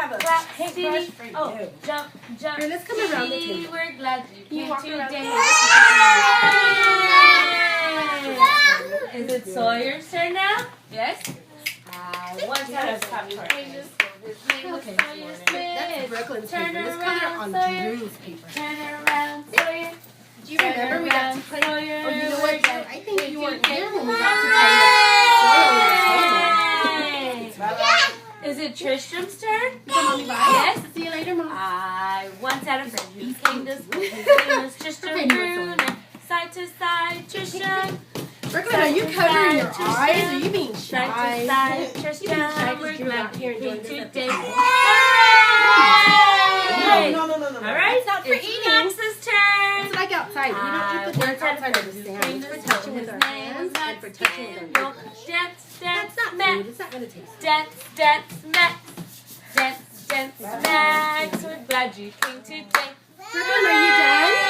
have a paintbrush for you. Oh, jump. Here, let's come around the table. We're glad you came today. Is it Sawyer's turn now? Yes? One time of popcorn. Okay. That's Brooklyn's paper. Let's color on Drew's paper. Turn around, Sawyer. Do you remember we got to play? Oh, you know what, Drew? I think you weren't here when we got to play with soil. Is it Tristram's turn? Yes. See you later, Mom. I once had a friend who came to school. His name was Tristram Bruner. Side to side, Tristram. Brooklyn, are you covering your eyes? Are you being shy? Side to side, Tristram. We're glad here enjoying today. No. All right, it's not for eating. Max's turn. It's like outside. We don't eat the dirt outside of the sand. It's for touching with our hands and for touching with our feet. That's not food. It's not going to taste good. Dance, Max. We're glad you came today. Brooklyn, are you done?